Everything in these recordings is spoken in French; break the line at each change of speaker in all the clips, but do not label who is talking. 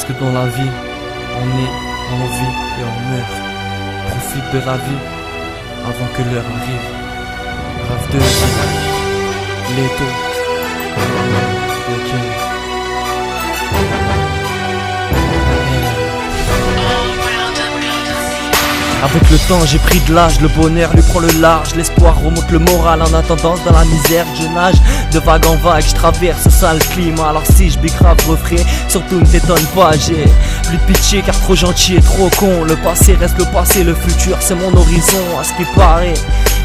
Parce que dans la vie, on est, on vit et on meurt. Profite de la vie avant que l'heure arrive. Rêve de vie, les taux, ok. Avec le temps j'ai pris de l'âge, le bonheur lui prend le large, l'espoir remonte le moral en attendant dans la misère. Je nage de vague en vague, je traverse ce sale climat. Alors si je grave refrais, surtout ne t'étonne pas, j'ai plus de pitié car trop gentil et trop con. Le passé reste le passé, le futur c'est mon horizon. À ce qui paraît,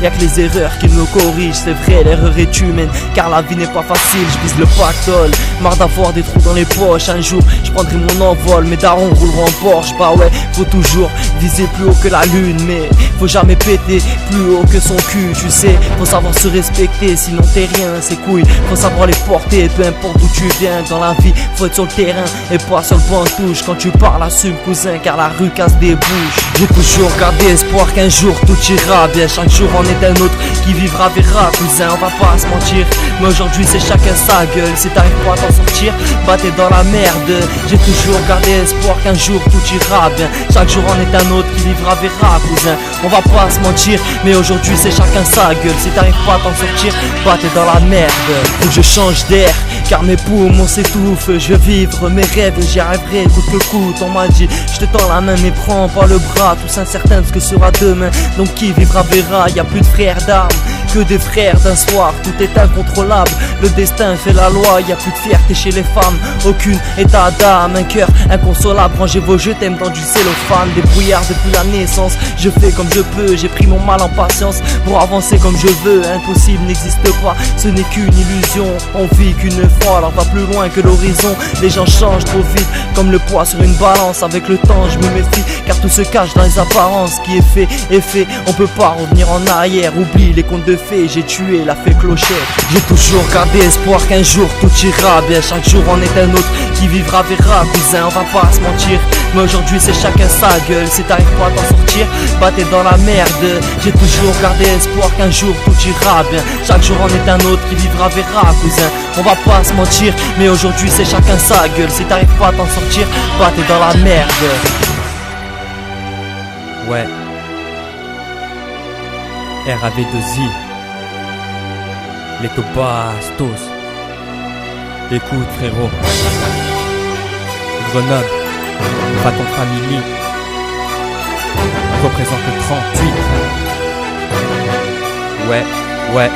y'a que les erreurs qui nous corrigent. C'est vrai, l'erreur est humaine car la vie n'est pas facile. Je vise le pactole, marre d'avoir des trous dans les poches. Un jour je prendrai mon envol, mes darons rouleront en Porsche. Bah ouais, faut toujours viser plus haut que la lune, mais faut jamais péter plus haut que son cul. Tu sais, faut savoir se respecter, sinon t'es rien, c'est couilles. Faut savoir les porter, peu importe d'où tu viens. Dans la vie, faut être sur le terrain et pas sur le banc de touche. Quand tu parles, assume cousin, car la rue casse des bouches. J'ai toujours gardé espoir qu'un jour tout ira bien. Chaque jour en est un autre, qui vivra verra cousin, on va pas se mentir. Mais aujourd'hui c'est chacun sa gueule, si t'arrives pas à t'en sortir, bah t'es dans la merde. J'ai toujours gardé espoir qu'un jour tout ira bien. Chaque jour en est un autre, qui vivra verra cousin, on va pas se mentir. Mais aujourd'hui c'est chacun sa gueule, si t'arrives pas à t'en sortir, bah t'es dans la merde. Faut que je change d'air, car mes poumons s'étouffent. Je veux vivre mes rêves et j'y arriverai coûte que coûte. On m'a dit, je te tends la main mais prends pas le bras. Tous incertains de ce que sera demain, donc qui vivra verra. Y'a plus de frères d'armes que des frères d'un soir, tout est incontrôlable, le destin fait la loi. Y'a plus de fierté chez les femmes, aucune état d'âme, un cœur inconsolable. Rangez vos je t'aime dans du cellophane. Débrouillard depuis la naissance, je fais comme je peux. J'ai pris mon mal en patience pour avancer comme je veux. Impossible n'existe pas, ce n'est qu'une illusion. On vit qu'une fois, alors va plus loin que l'horizon. Les gens changent trop vite, comme le poids sur une balance. Avec le temps je me méfie, car tout se cache dans les apparences. Ce qui est fait, on peut pas revenir en arrière. Oublie les contes de fées, j'ai tué la fée clochette. J'ai toujours gardé espoir qu'un jour tout ira bien. Chaque jour en est un autre, qui vivra verra cousin, on va pas se mentir. Mais aujourd'hui c'est chacun sa gueule, si t'arrives pas à t'en sortir, bah t'es dans la merde. J'ai toujours gardé espoir qu'un jour tout ira bien. Chaque jour en est un autre, qui vivra verra cousin, on va pas se mentir. Mais aujourd'hui c'est chacun sa gueule, si t'arrives pas à t'en sortir, bah t'es dans la merde. Ouais, RAV2I, les Bastos. Écoute frérot, Grenoble, Vaton Family, représente le 38. Ouais,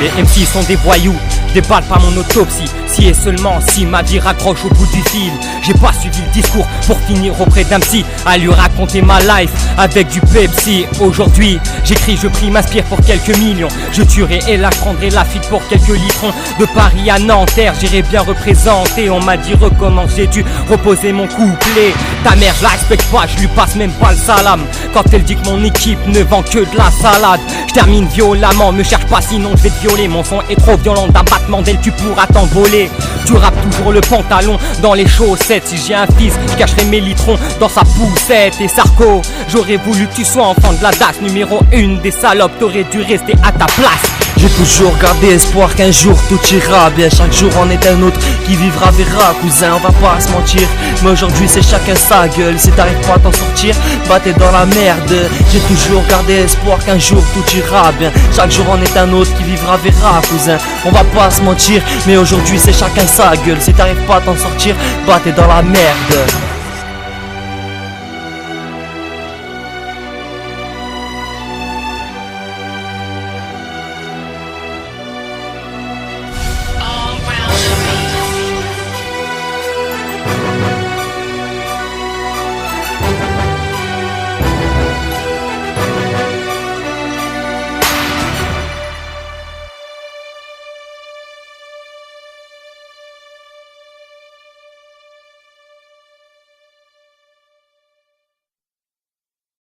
les MC sont des voyous, je déballe pas mon autopsie. Si et seulement si ma vie raccroche au bout du fil. J'ai pas suivi le discours pour finir auprès d'un psy, à lui raconter ma life avec du Pepsi. Aujourd'hui j'écris, je prie, m'inspire pour quelques millions. Je tuerai et la prendrai la fuite pour quelques litrons. De Paris à Nanterre, j'irai bien représenter. On m'a dit recommence, j'ai dû reposer mon couplet. Ta mère je la respecte pas, je lui passe même pas le salam. Quand elle dit que mon équipe ne vend que de la salade, je termine violemment, me cherche pas sinon je vais te violer. Mon son est trop violent, d'un battement d'aile tu pourras t'envoler. Tu rappes toujours le pantalon dans les chaussettes. Si j'ai un fils, je cacherai mes litrons dans sa poussette. Et Sarko, j'aurais voulu que tu sois enfant de la DAS, numéro 1 des salopes, t'aurais dû rester à ta place. J'ai toujours gardé espoir qu'un jour tout ira bien. Chaque jour en est un autre, qui vivra verra cousin, on va pas se mentir. Mais aujourd'hui c'est chacun sa gueule, si t'arrives pas à t'en sortir, bah t'es dans la merde. J'ai toujours gardé espoir qu'un jour tout ira bien. Chaque jour en est un autre, qui vivra verra cousin, on va pas se mentir. Mais aujourd'hui c'est chacun sa gueule, si t'arrives pas à t'en sortir, bah t'es dans la merde.